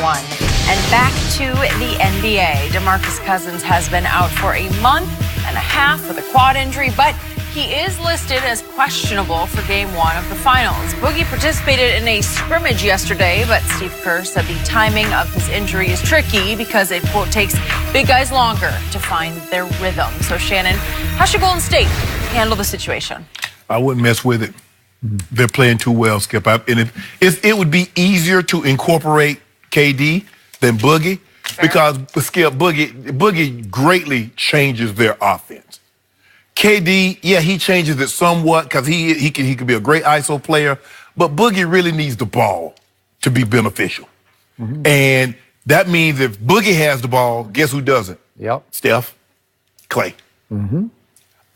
FS1. And back to the NBA. DeMarcus Cousins has been out for a month and a half with a quad injury, but he is listed as questionable for Game 1 of the finals. Boogie participated in a scrimmage yesterday, but Steve Kerr said the timing of his injury is tricky because it, quote, takes big guys longer to find their rhythm. So, Shannon, how should Golden State handle the situation? I wouldn't mess with it. They're playing too well, Skip. And it would be easier to incorporate KD than Boogie. Fair. Because, Skip, Boogie greatly changes their offense. KD, yeah, he changes it somewhat because he could be a great ISO player, but Boogie really needs the ball to be beneficial. And that means if Boogie has the ball, guess who doesn't? Yep. Steph, Clay.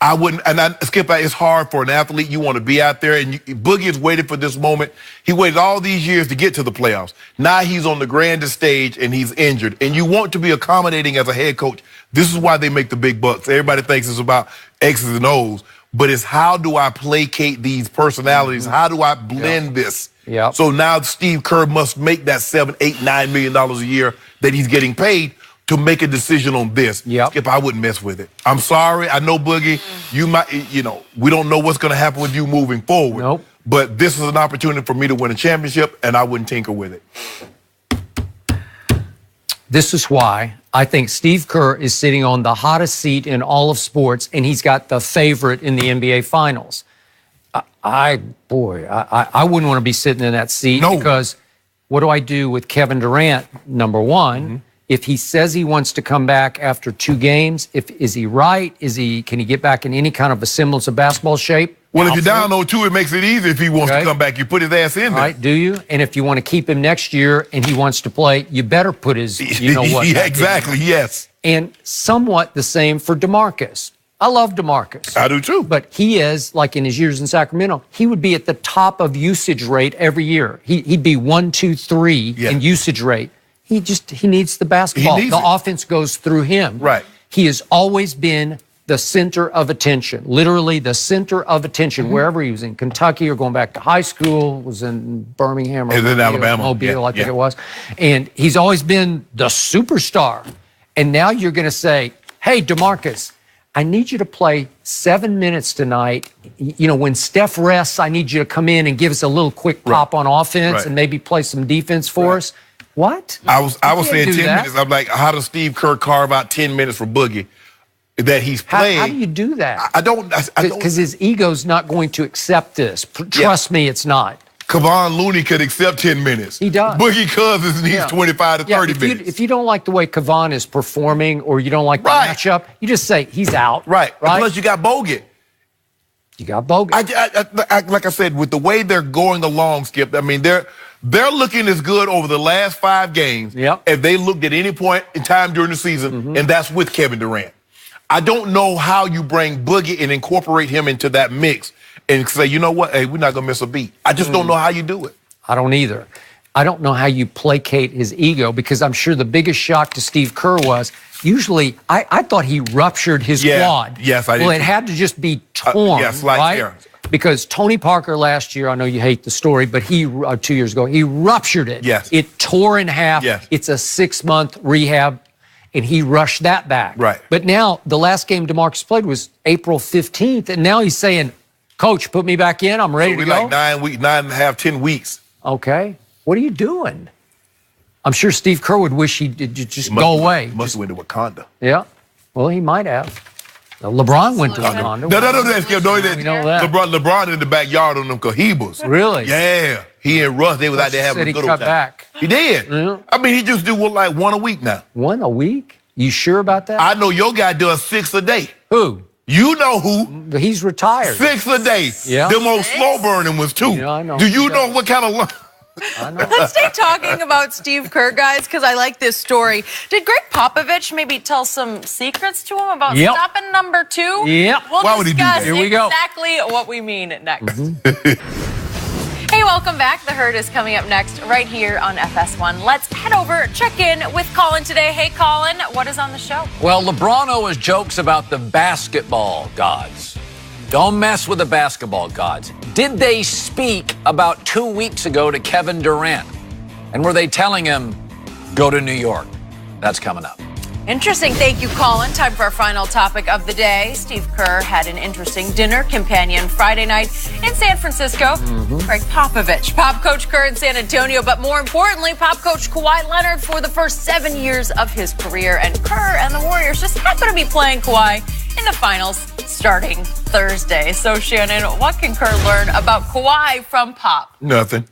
I wouldn't, Skip, it's hard for an athlete. You want to be out there, and Boogie has waited for this moment. He waited all these years to get to the playoffs. Now he's on the grandest stage, and he's injured. And you want to be accommodating as a head coach. This is why they make the big bucks. Everybody thinks it's about X's and O's, but it's how do I placate these personalities? How do I blend this? So now Steve Kerr must make that $7, $8, $9 million a year that he's getting paid to make a decision on this. Skip, I wouldn't mess with it. I'm sorry. I know, Boogie, you might, we don't know what's going to happen with you moving forward. But this is an opportunity for me to win a championship, and I wouldn't tinker with it. This is why I think Steve Kerr is sitting on the hottest seat in all of sports, and he's got the favorite in the NBA Finals. I wouldn't want to be sitting in that seat because what do I do with Kevin Durant, number one? If he says he wants to come back after 2 games, is he right? Can he get back in any kind of a semblance of basketball shape? Well, if you're down 0-2, it makes it easy if he wants to come back. You put his ass in there. Right, do you? And if you want to keep him next year and he wants to play, you better put his, what. Yeah, exactly, yes. And somewhat the same for DeMarcus. I love DeMarcus. I do too. But he is, like in his years in Sacramento, he would be at the top of usage rate every year. He'd be 1, 2, 3 in usage rate. He needs the basketball. The offense goes through him. Right. He has always been the center of attention, literally the center of attention, wherever he was in Kentucky or going back to high school, was in Birmingham or in Alabama. Mobile, I think it was. And he's always been the superstar. And now you're going to say, hey, DeMarcus, I need you to play 7 minutes tonight. When Steph rests, I need you to come in and give us a little quick pop on offense and maybe play some defense for us. What? I was saying 10 minutes. I'm like, how does Steve Kerr carve out 10 minutes for Boogie that he's playing? How do you do that? I don't. Because his ego's not going to accept this. Trust me, it's not. Kevon Looney could accept 10 minutes. He does. Boogie Cousins needs 25 to 30 minutes. If you don't like the way Kevon is performing or you don't like the matchup, you just say he's out. Right. Plus you got Bogut. You got Bogut. Like I said, with the way they're going along, Skip, I mean, they're looking as good over the last 5 games as they looked at any point in time during the season, and that's with Kevin Durant. I don't know how you bring Boogie and incorporate him into that mix and say, you know what, hey, we're not going to miss a beat. I just don't know how you do it. I don't either. I don't know how you placate his ego because I'm sure the biggest shock to Steve Kerr was usually I thought he ruptured his quad. Yes, I did. Well, it had to just be torn, right? Because Tony Parker last year, I know you hate the story, but 2 years ago, he ruptured it. Yes. It tore in half. Yes. It's a 6-month rehab, and he rushed that back. Right. But now, the last game DeMarcus played was April 15th, and now he's saying, Coach, put me back in. I'm ready to go. Like 9 weeks, 9.5, 10 weeks. Okay. What are you doing? I'm sure Steve Kerr would wish he'd just go away. Must have went to Wakanda. Yeah. Well, he might have. LeBron went to Wakanda. LeBron in the backyard on them Cohibas. Really? Yeah. He and Russ, they was out there having a good old time. Back. He did. I mean, he just do like 1 a week now. 1 a week? You sure about that? I know your guy does 6 a day. Who? You know who. He's retired. 6 a day. Yeah. Them old slow burning ones too. Yeah, I know. Do you know what kind of... Let's stay talking about Steve Kerr, guys, because I like this story. Did Greg Popovich maybe tell some secrets to him about stopping number 2? Yep. We'll would he do that? discuss Here we go. exactly what we mean next. Hey, welcome back. The Herd is coming up next right here on FS1. Let's head over, check in with Colin today. Hey, Colin, what is on the show? Well, LeBron always jokes about the basketball gods. Don't mess with the basketball gods. Did they speak about 2 weeks ago to Kevin Durant? And were they telling him, go to New York. That's coming up. Interesting. Thank you, Colin. Time for our final topic of the day. Steve Kerr had an interesting dinner companion Friday night in San Francisco. Greg Popovich, Pop Coach Kerr in San Antonio, but more importantly, Pop Coach Kawhi Leonard for the first 7 years of his career. And Kerr and the Warriors just happen to be playing Kawhi in the finals starting Thursday. So, Shannon, what can Kerr learn about Kawhi from Pop? Nothing.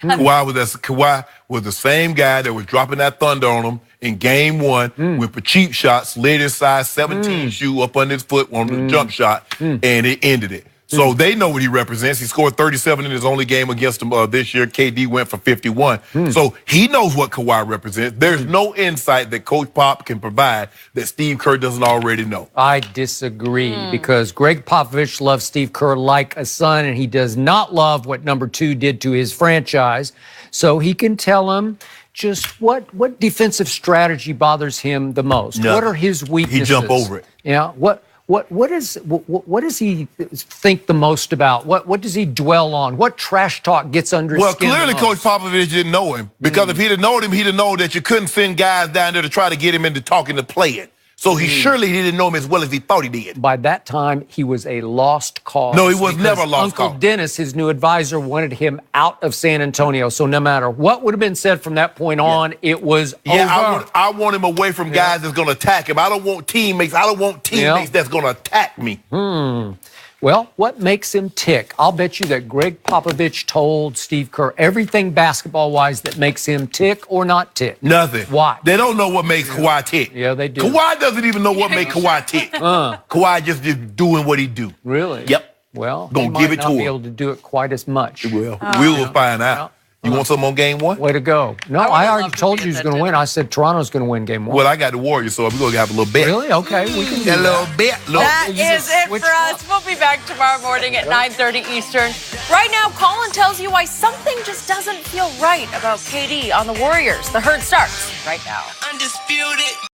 Kawhi was the same guy that was dropping that thunder on him in game one with the cheap shot, slid his size 17 shoe up on his foot on the jump shot, and it ended it. So they know what he represents. He scored 37 in his only game against them this year. KD went for 51. So he knows what Kawhi represents. There's no insight that Coach Pop can provide that Steve Kerr doesn't already know. I disagree because Greg Popovich loves Steve Kerr like a son, and he does not love what number 2 did to his franchise. So he can tell him just what defensive strategy bothers him the most. Nothing. What are his weaknesses? He jump over it. Yeah. What does he think the most about? What does he dwell on? What trash talk gets under his skin? Well, clearly Coach Popovich didn't know him because if he'd have known him, he'd have known that you couldn't send guys down there to try to get him into talking to playing. So he surely didn't know him as well as he thought he did. By that time, he was a lost cause. No, he was never a lost Uncle cause. Dennis, his new advisor, wanted him out of San Antonio. So no matter what would have been said from that point on, it was over. I want him away from guys that's going to attack him. I don't want teammates. I don't want teammates that's going to attack me. Well, what makes him tick? I'll bet you that Greg Popovich told Steve Kerr everything basketball-wise that makes him tick or not tick. Nothing. Why? They don't know what makes Kawhi tick. Yeah, they do. Kawhi doesn't even know what makes Kawhi tick. Kawhi just doing what he do. Really? Yep. Well, Gonna he might give it not to be him. able to do it quite as much. We will find out. You want something on game one? Way to go. No, I already told you he was going to win. I said Toronto's going to win game one. Well, I got the Warriors, so we're going to have a little bet. Really? Okay, we can do A little that. bet. That is it for us. We'll be back tomorrow morning at 9:30 Eastern. Right now, Colin tells you why something just doesn't feel right about KD on the Warriors. The herd starts right now. Undisputed.